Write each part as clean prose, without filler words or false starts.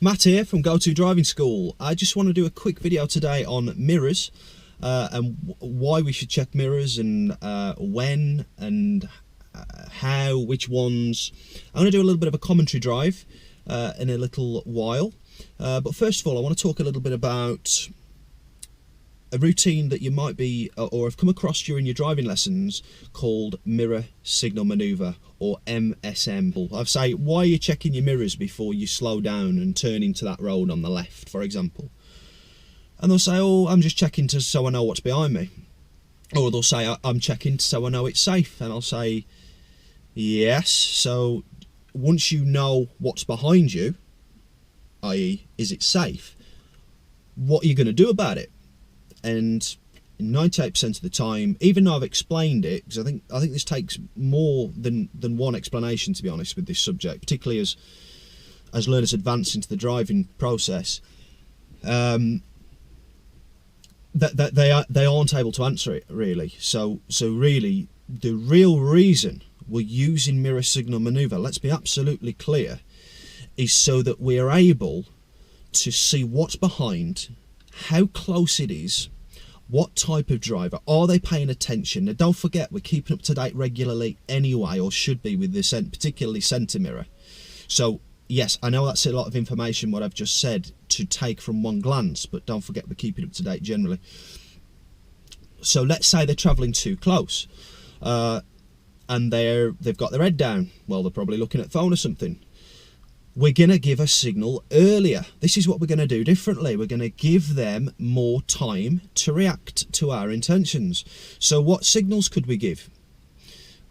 Matt here from Go To Driving School. I just want to do a quick video today on mirrors and why we should check mirrors and when and how, which ones. I'm going to do a little bit of a commentary drive in a little while. But first of all, I want to talk a little bit about a routine that you might be or have come across during your driving lessons called mirror signal maneuver, or MSM. I say, why are you checking your mirrors before you slow down and turn into that road on the left, for example? And they'll say, oh, I'm just checking so I know what's behind me. Or they'll say, I'm checking so I know it's safe. And I'll say, yes, so once you know what's behind you, i.e. is it safe, what are you going to do about it? And 98% of the time, even though I've explained it, because I think this takes more than one explanation, to be honest, with this subject, particularly as learners advance into the driving process, that they aren't able to answer it really. So really, the real reason we're using mirror signal maneuver, let's be absolutely clear, is so that we are able to see what's behind, how close it is, what type of driver, are they paying attention? Now don't forget, we're keeping up to date regularly anyway, or should be, with this particularly centre mirror. So yes, I know that's a lot of information what I've just said to take from one glance, but don't forget we're keeping up to date generally. So let's say they're travelling too close and they've got their head down. Well, they're probably looking at the phone or something. We're going to give a signal earlier. This is what we're going to do differently. We're going to give them more time to react to our intentions. So what signals could we give?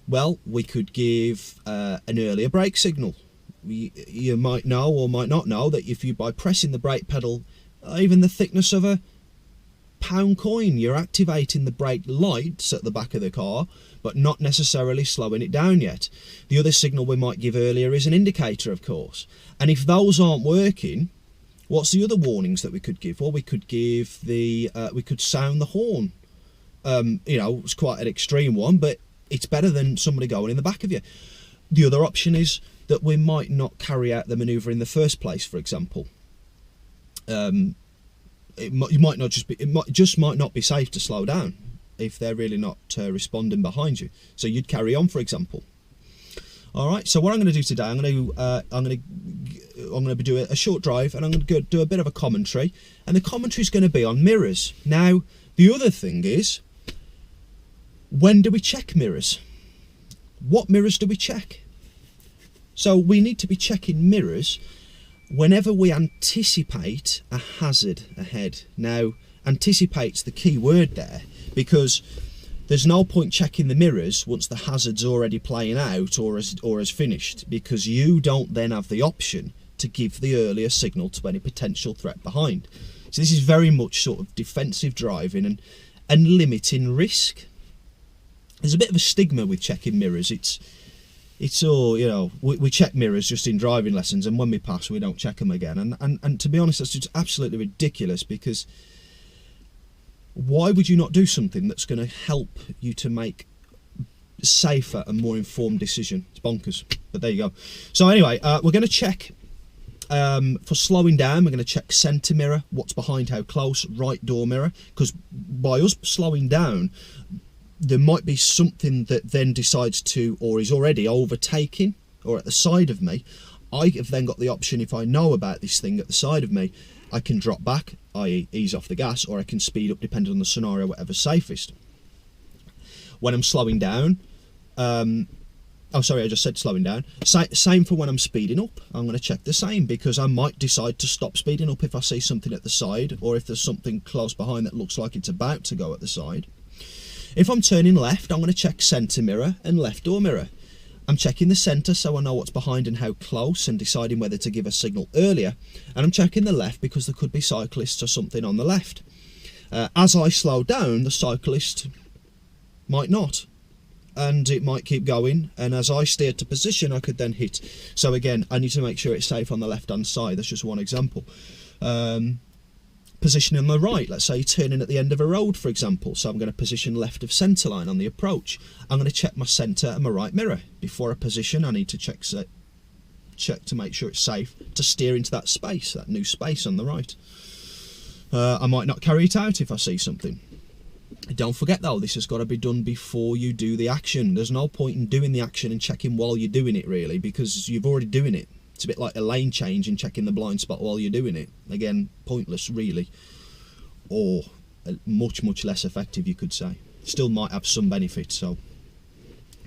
Well, we could give an earlier brake signal. You might know or might not know that if you, by pressing the brake pedal even the thickness of a pound coin, you're activating the brake lights at the back of the car, but not necessarily slowing it down yet. The other signal we might give earlier is an indicator, of course. And if those aren't working, what's the other warnings that we could give? Well, we could give we could sound the horn. You know, it's quite an extreme one, but it's better than somebody going in the back of you. The other option is that we might not carry out the manoeuvre in the first place, for example. It just might not be safe to slow down if they're really not responding behind you. So you'd carry on, for example. All right. So what I'm going to do today, I'm going to do a short drive, and I'm going to do a bit of a commentary, and the commentary is going to be on mirrors. Now, the other thing is, when do we check mirrors? What mirrors do we check? So we need to be checking mirrors whenever we anticipate a hazard ahead. Now, anticipate's the key word there, because there's no point checking the mirrors once the hazard's already playing out or has finished, because you don't then have the option to give the earlier signal to any potential threat behind. So this is very much sort of defensive driving and limiting risk. There's a bit of a stigma with checking mirrors. It's all, you know, we check mirrors just in driving lessons, and when we pass we don't check them again, and to be honest, that's just absolutely ridiculous, because why would you not do something that's going to help you to make safer and more informed decision? It's bonkers, but there you go. So anyway, we're going to check for slowing down. We're going to check centre mirror, what's behind, how close, right door mirror, because by us slowing down, there might be something that then decides to, or is already overtaking or at the side of me. I have then got the option, if I know about this thing at the side of me, I can drop back, i.e. ease off the gas, or I can speed up depending on the scenario, whatever's safest. When I'm slowing down, oh sorry, I just said slowing down. Same for when I'm speeding up. I'm going to check the same, because I might decide to stop speeding up if I see something at the side, or if there's something close behind that looks like it's about to go at the side. If I'm turning left, I'm going to check centre mirror and left door mirror. I'm checking the centre so I know what's behind and how close, and deciding whether to give a signal earlier. And I'm checking the left because there could be cyclists or something on the left. As I slow down, the cyclist might not, and it might keep going, and as I steer to position, I could then hit. So again, I need to make sure it's safe on the left hand side. That's just one example. Position on the right, let's say you're turning at the end of a road, for example, so I'm going to position left of centre line on the approach. I'm going to check my centre and my right mirror. Before I position, I need to check check to make sure it's safe to steer into that space, that new space on the right. I might not carry it out if I see something. Don't forget though, this has got to be done before you do the action. There's no point in doing the action and checking while you're doing it, really, because you've already doing it. It's a bit like a lane change and checking the blind spot while you're doing it. Again, pointless really, or much less effective, you could say. Still might have some benefit, so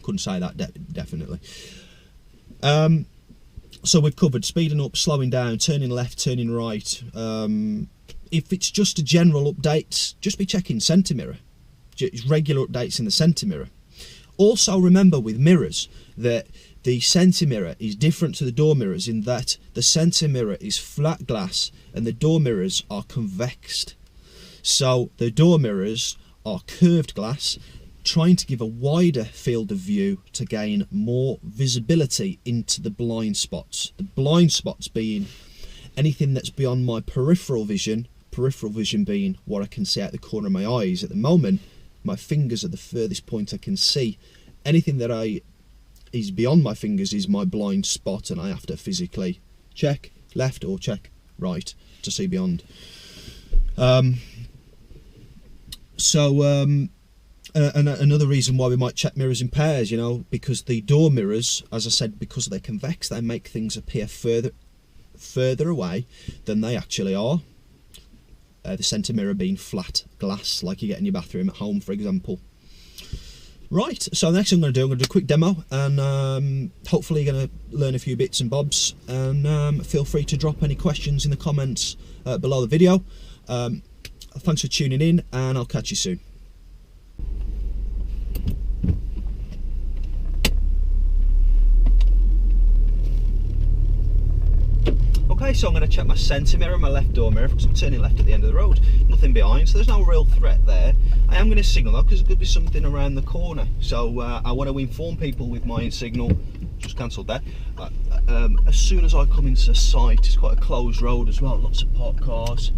couldn't say that definitely. So we've covered speeding up, slowing down, turning left, turning right. If it's just a general update, just be checking centre mirror, just regular updates in the centre mirror. Also remember with mirrors that the centre mirror is different to the door mirrors in that the centre mirror is flat glass and the door mirrors are convexed. So the door mirrors are curved glass, trying to give a wider field of view to gain more visibility into the blind spots. The blind spots being anything that's beyond my peripheral vision being what I can see out the corner of my eyes. At the moment, my fingers are the furthest point I can see. Anything that is beyond my fingers is my blind spot, and I have to physically check left or check right to see beyond. And another reason why we might check mirrors in pairs, you know, because the door mirrors, as I said, because they're convex, they make things appear further away than they actually are. The centre mirror being flat glass, like you get in your bathroom at home, for example. Right, so the next thing I'm going to do a quick demo, and hopefully you're going to learn a few bits and bobs, and feel free to drop any questions in the comments below the video. Thanks for tuning in, and I'll catch you soon. Okay, so I'm going to check my centre mirror, my left door mirror, because I'm turning left at the end of the road. Nothing behind, so there's no real threat there. I am going to signal though, because there could be something around the corner. So I want to inform people with my signal. Just cancelled that. As soon as I come into sight, it's quite a closed road as well, lots of parked cars.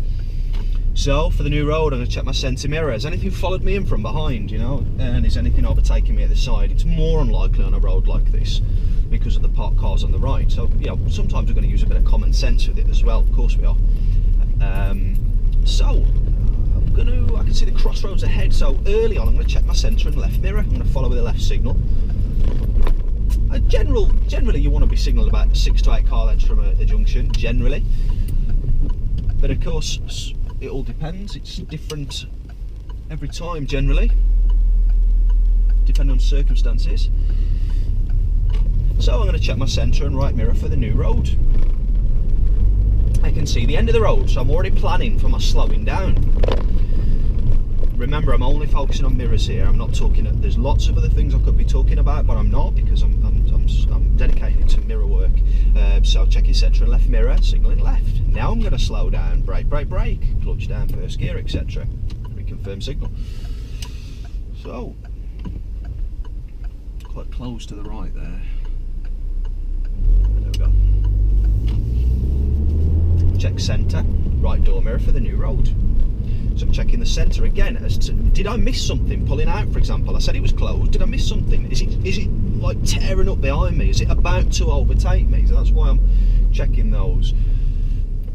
So for the new road, I'm going to check my centre mirror. Has anything followed me in from behind, you know? And is anything overtaking me at the side? It's more unlikely on a road like this because of the parked cars on the right. So, you know, sometimes we're going to use a bit of common sense with it as well. Of course we are. I can see the crossroads ahead. So early on, I'm going to check my centre and left mirror. I'm going to follow with the left signal. Generally, you want to be signalled about 6 to 8 car lengths from a junction, generally. But of course, it all depends. It's different every time, generally, depending on circumstances. So I'm going to check my centre and right mirror for the new road. I can see the end of the road, so I'm already planning for my slowing down. Remember, I'm only focusing on mirrors here. I'm not talking. There's lots of other things I could be talking about, but I'm not, because I'm dedicated to mirror work. So checking centre and left mirror, signalling left. Now I'm going to slow down, brake, clutch down, first gear, etc. Reconfirm signal. So quite close to the right there. There we go. Check centre, right door mirror for the new road. So I'm checking the centre again. Did I miss something pulling out, for example? I said it was closed. Did I miss something? Is it like tearing up behind me? Is it about to overtake me? So that's why I'm checking those.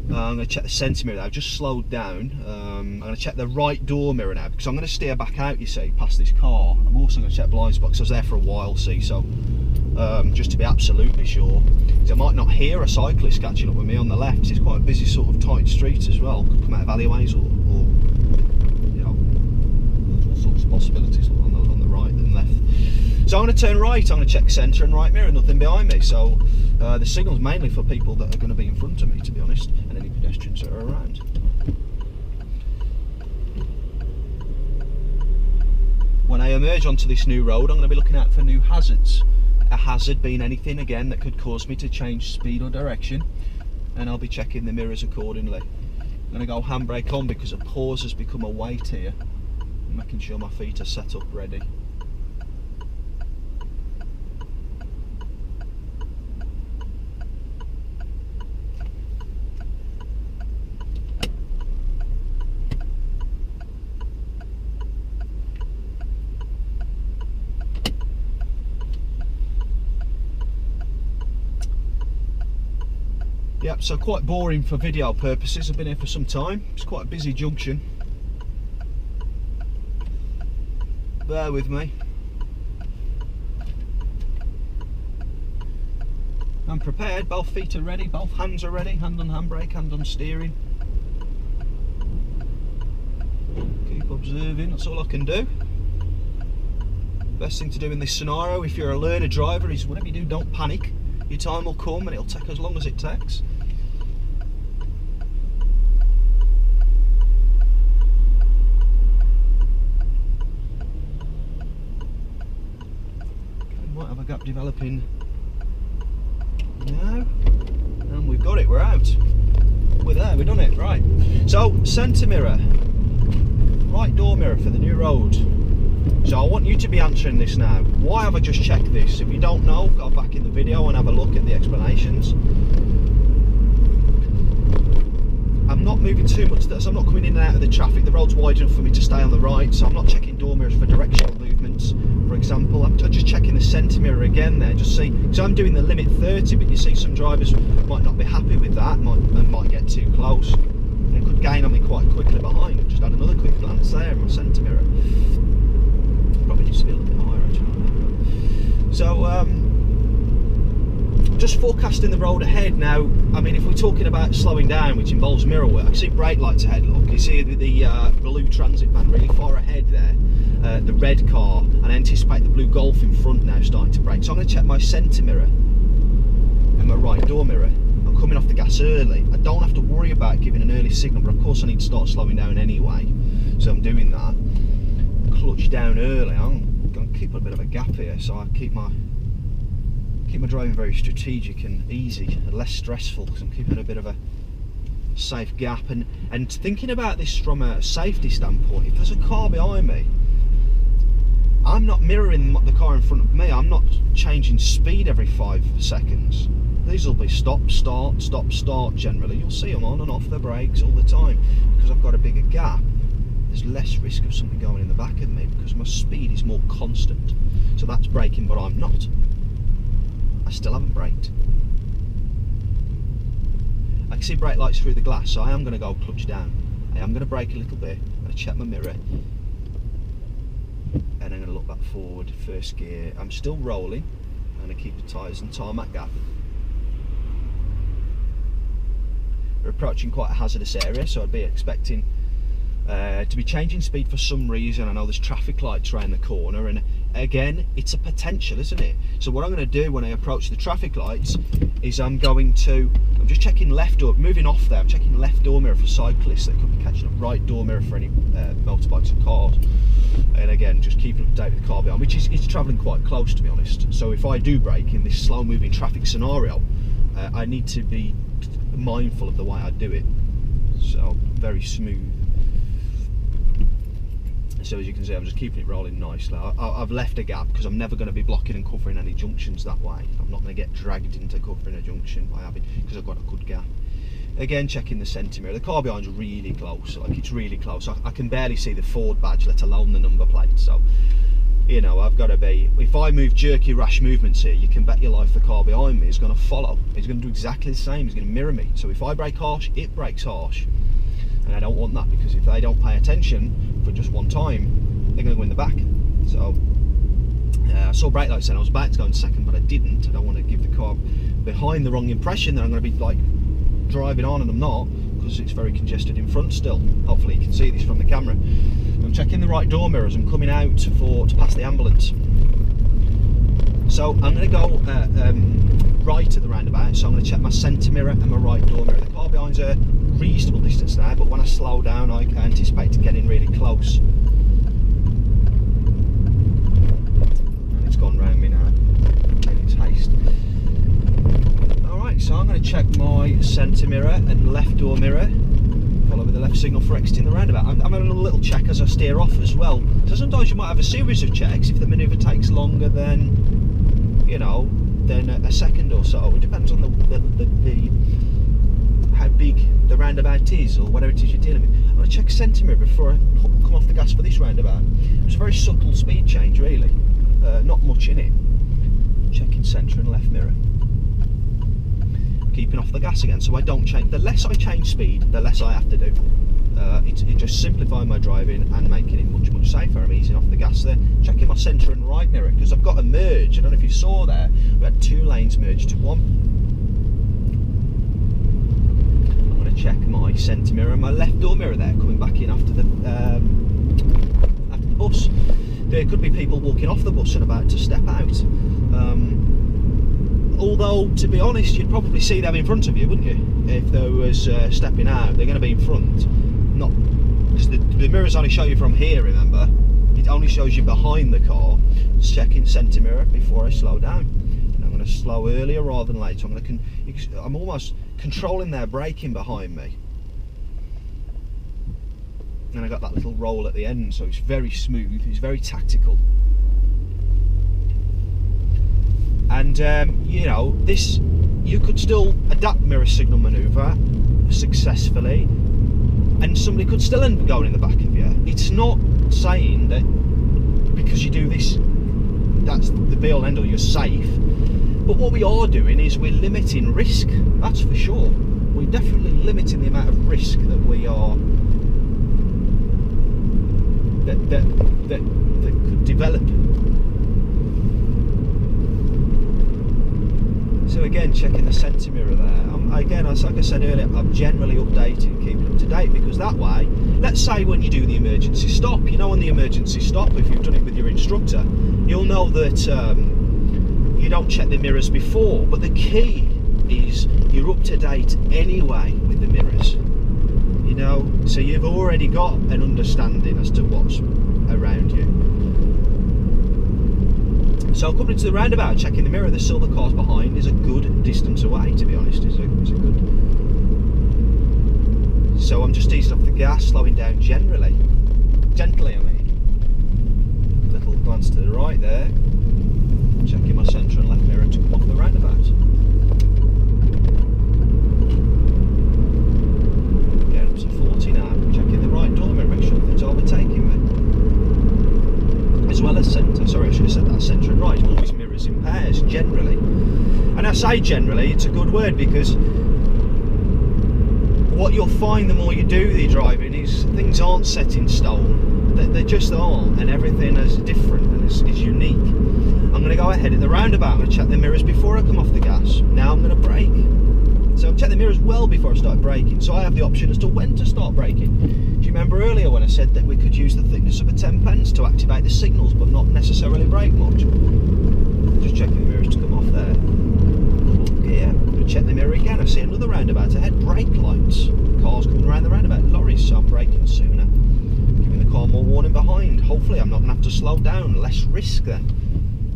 I'm going to check the centre mirror now. I've just slowed down. I'm going to check the right door mirror now, because I'm going to steer back out, you see, past this car. I'm also going to check blind spot, because I was there for a while, see, so just to be absolutely sure. Because I might not hear a cyclist catching up with me on the left. It's quite a busy sort of tight street as well. Could come out of alleyways or you know, all sorts of possibilities on the right and left. So I'm going to turn right. I'm going to check centre and right mirror, nothing behind me. So the signal's mainly for people that are going to be in front of me, to be honest, and any pedestrians that are around. When I emerge onto this new road, I'm going to be looking out for new hazards. A hazard being anything, again, that could cause me to change speed or direction, and I'll be checking the mirrors accordingly. I'm going to go handbrake on, because a pause has become a weight here. I'm making sure my feet are set up ready. Yep, so quite boring for video purposes. I've been here for some time. It's quite a busy junction. Bear with me. I'm prepared, both feet are ready, both hands are ready, hand on handbrake, hand on steering. Keep observing, that's all I can do. Best thing to do in this scenario, if you're a learner driver, is whatever you do, don't panic. Your time will come and it'll take as long as it takes. Might have a gap developing now, and we've got it, we're out. We're there, we've done it, right. So, centre mirror, right door mirror for the new road. So I want you to be answering this now. Why have I just checked this? If you don't know, go back in the video and have a look at the explanations. I'm not moving too much, so I'm not coming in and out of the traffic. The road's wide enough for me to stay on the right, so I'm not checking door mirrors for directional movements, for example. I'm just checking the centre mirror again there, just see, because I'm doing the limit 30, but you see some drivers might not be happy with that, might get too close, and could gain on me quite quickly behind. I've just had another quick glance there at my centre mirror. Probably needs to be a little bit higher actually. So, just forecasting the road ahead now. I mean, if we're talking about slowing down, which involves mirror work, I see brake lights ahead. Look, you see the blue transit van really far ahead there, the red car, and I anticipate the blue Golf in front now starting to brake. So I'm going to check my centre mirror and my right door mirror. I'm coming off the gas early. I don't have to worry about giving an early signal, but of course I need to start slowing down anyway. So I'm doing that. Clutch down early. I'm going to keep a bit of a gap here, so I keep my driving very strategic and easy and less stressful, because I'm keeping a bit of a safe gap and thinking about this from a safety standpoint. If there's a car behind me, I'm not mirroring the car in front of me. I'm not changing speed every 5 seconds. These will be stop, start, stop, start generally. You'll see them on and off their brakes all the time. Because I've got a bigger gap, there's less risk of something going in the back of me because my speed is more constant. So that's braking, but I'm not. I still haven't braked. I can see brake lights through the glass, so I am going to go clutch down. I am going to brake a little bit. I'm going to check my mirror, and I'm going to look back forward, first gear. I'm still rolling. I'm going to keep the tyres and tarmac gap. We're approaching quite a hazardous area, so I'd be expecting to be changing speed for some reason. I know there's traffic lights around the corner, and again, it's a potential, isn't it? So what I'm going to do when I approach the traffic lights is I'm just checking left door, moving off there, I'm checking left door mirror for cyclists that could be catching up, right door mirror for any motorbikes and cars, and again, just keeping up to date with the car behind, which is travelling quite close, to be honest. So if I do brake in this slow moving traffic scenario, I need to be mindful of the way I do it. So very smooth. So as you can see, I'm just keeping it rolling nicely. I've left a gap because I'm never going to be blocking and covering any junctions that way. I'm not going to get dragged into covering a junction by having, because I've got a good gap. Again, checking the centre mirror. The car behind's really close, like it's really close. I can barely see the Ford badge, let alone the number plate. So, you know, I've got to be, if I move jerky, rash movements here, you can bet your life the car behind me is going to follow. It's going to do exactly the same. It's going to mirror me. So if I brake harsh, it brakes harsh. And I don't want that, because if they don't pay attention for just one time, they're going to go in the back. So I saw brake lights then, I was about to go in second, but I didn't. I don't want to give the car behind the wrong impression that I'm going to be like driving on, and I'm not, because it's very congested in front still. Hopefully you can see this from the camera. I'm checking the right door mirrors. I'm coming out to pass the ambulance. So I'm going to go right at the roundabout, so I'm going to check my centre mirror and my right door mirror. The car behind's a reasonable distance now, but when I slow down I anticipate to get in really close. And it's gone round me now in its haste. Alright, so I'm going to check my centre mirror and left door mirror, follow with the left signal for exiting the roundabout. I'm having a little check as I steer off as well. So sometimes you might have a series of checks if the manoeuvre takes longer than, you know, than a second or so. It depends on how big the roundabout is, or whatever it is you're dealing with. I'm going to check centre mirror before I come off the gas for this roundabout. It's a very subtle speed change, really. Not much in it. Checking centre and left mirror. keeping off the gas again, so I don't change. The less I change speed, the less I have to do. It just simplifying my driving and making it much, much safer. I'm easing off the gas there, checking my centre and right mirror, because I've got a merge. I don't know if you saw there, we had 2 lanes merged to 1. I'm going to check my centre mirror and my left door mirror there, coming back in after the bus. There could be people walking off the bus and about to step out. Although, to be honest, you'd probably see them in front of you, wouldn't you? If there was stepping out, they're going to be in front. Not because the mirrors only show you from here, remember? It only shows you behind the car. Just checking centre mirror before I slow down. And I'm going to slow earlier rather than later. I'm almost controlling their braking behind me. And I got that little roll at the end, so it's very smooth. It's very tactical. And you know, this, you could still adapt mirror signal manoeuvre successfully, and somebody could still end up going in the back of you. It's not saying that because you do this, that's the be all end all, you're safe. But what we are doing is we're limiting risk, that's for sure. We're definitely limiting the amount of risk that we are, that could develop. So again, checking the centre mirror there. Again, like I said earlier, I'm generally updating, keeping up to date, because that way, let's say when you do the emergency stop, you know, on the emergency stop, if you've done it with your instructor, you'll know that you don't check the mirrors before, but the key is you're up to date anyway with the mirrors, you know, so you've already got an understanding as to what's around you. So coming into the roundabout, checking the mirror, the silver cars behind is a good distance away, to be honest. Is a good. So I'm just easing off the gas, slowing down gently, I mean. Little glance to the right there, checking my centre and left mirror to come off the roundabout. Getting up to 40 now, checking the right door mirror, make sure nothing's overtaking me. As well as centre, sorry, I should have said that, centre and right, always mirrors in pairs, generally. And I say generally, it's a good word, because what you'll find the more you do the driving is things aren't set in stone, they just aren't, and everything is different and is unique. I'm going to go ahead in the roundabout, I'm going to check the mirrors before I come off the gas. Now I'm going to brake. So I've checked the mirrors well before I start braking, so I have the option as to when to start braking. Do you remember earlier when I said that we could use the thickness of a 10 pence to activate the signals but not necessarily brake much? Just checking the mirrors to come off there. Here, I'm going to check the mirror again. I see another roundabout ahead, brake lights. Cars coming around the roundabout, lorries, so I'm braking sooner. Giving the car more warning behind. Hopefully I'm not going to have to slow down. Less risk then.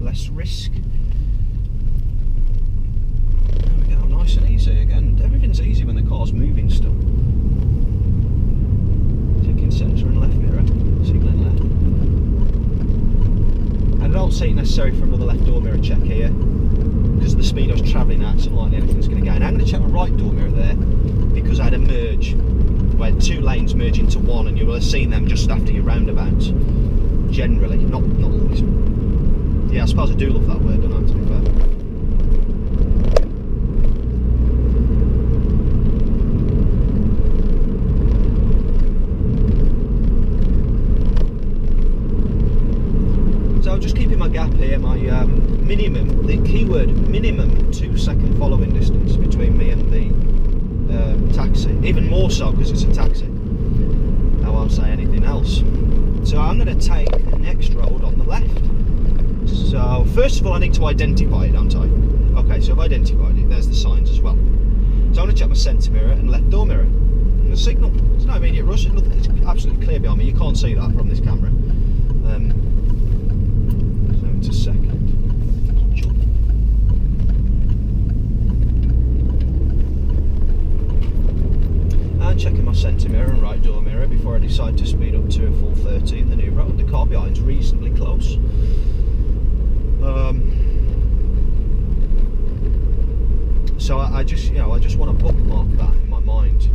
Less risk. Nice and easy again. Everything's easy when the car's moving still. Checking centre and left mirror, signalling left. And I don't see it necessary for another left door mirror check here, because of the speed I was travelling at, it's unlikely anything's going to go. And I'm going to check my right door mirror there, because I had a merge where 2 lanes merge into 1, and you will have seen them just after your roundabout. Generally, not always. Yeah, I suppose I do love that word, don't I, to be fair. So just keeping my gap here, my minimum, the keyword minimum 2-second following distance between me and the taxi. Even more so because it's a taxi. I won't say anything else. So I'm going to take the next road on the left. So first of all I need to identify it, don't I? Okay, so I've identified it, there's the signs as well. So I'm going to check my centre mirror and left door mirror. And the signal, there's no immediate rush, it's absolutely clear behind me, you can't see that from this camera. A second. And checking my centre mirror and right door mirror before I decide to speed up to a full 30 in the new road. The car behind's reasonably close. So I just want to bookmark that in my mind.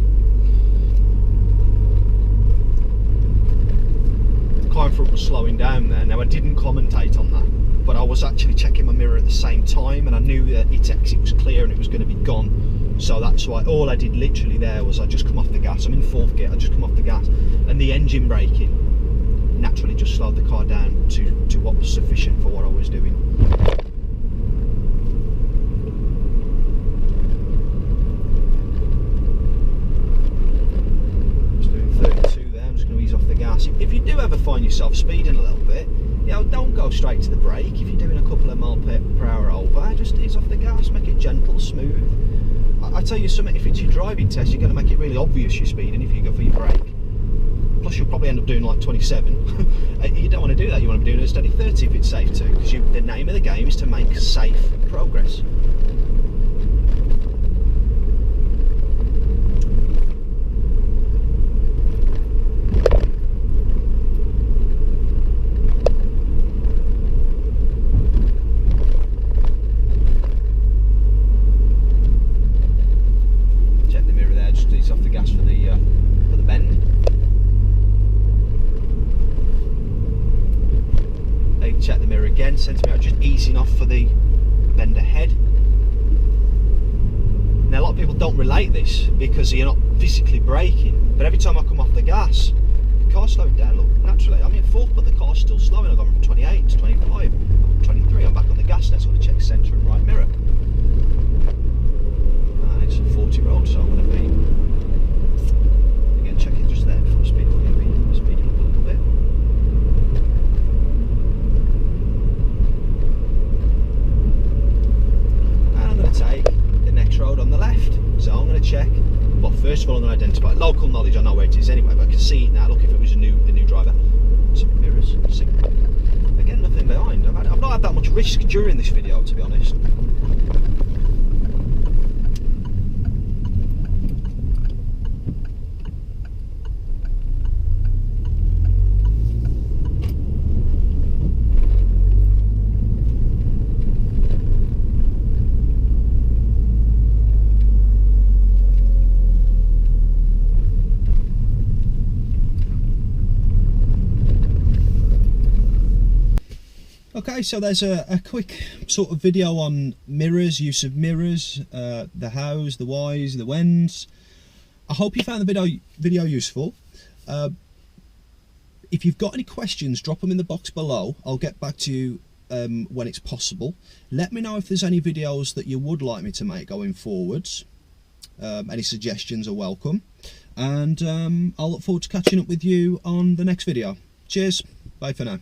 The car in front was slowing down there. Now I didn't commentate on that, but I was actually checking my mirror at the same time, and I knew that its exit was clear and it was going to be gone. So that's why all I did literally there was I just come off the gas. I'm in 4th gear, I just come off the gas, and the engine braking naturally just slowed the car down to what was sufficient for what I was doing. Just doing 32 there, I'm just going to ease off the gas. If you do ever find yourself speeding a little bit, you know, don't go straight to the brake. If you're doing a couple of mile per hour over, just ease off the gas, make it gentle, smooth. I tell you something, if it's your driving test, you're going to make it really obvious you're speeding if you go for your brake. Plus you'll probably end up doing like 27. You don't want to do that, you want to be doing a steady 30 if it's safe to, because the name of the game is to make safe progress. Check the mirror there, just ease off the gas for the bend. Check the mirror again, sends me out just easing off for the bend ahead. Now a lot of people don't relate this because you're not physically braking, but every time I come off the gas, the car's slowed down. Look, naturally, I'm in 4th, but the car's still slowing. I've gone from 28 to 25, 23, I'm back on the gas now, so I'm going to check centre and right mirror. And it's a 40 road, so I'm going to be, again, checking just there before speeding, I'm going to be speeding up a little bit. Take the next road on the left, so I'm going to check. Well, first of all I'm going to identify local knowledge. I know where it is anyway, but I can see it now. Look, if it was a new driver, some mirrors, see. Again, nothing behind. I've not had that much risk during this video, to be honest. Okay, so there's a quick sort of video on mirrors, use of mirrors, the hows, the whys, the whens. I hope you found the video useful. If you've got any questions, drop them in the box below. I'll get back to you when it's possible. Let me know if there's any videos that you would like me to make going forwards. Any suggestions are welcome. And I'll look forward to catching up with you on the next video. Cheers, bye for now.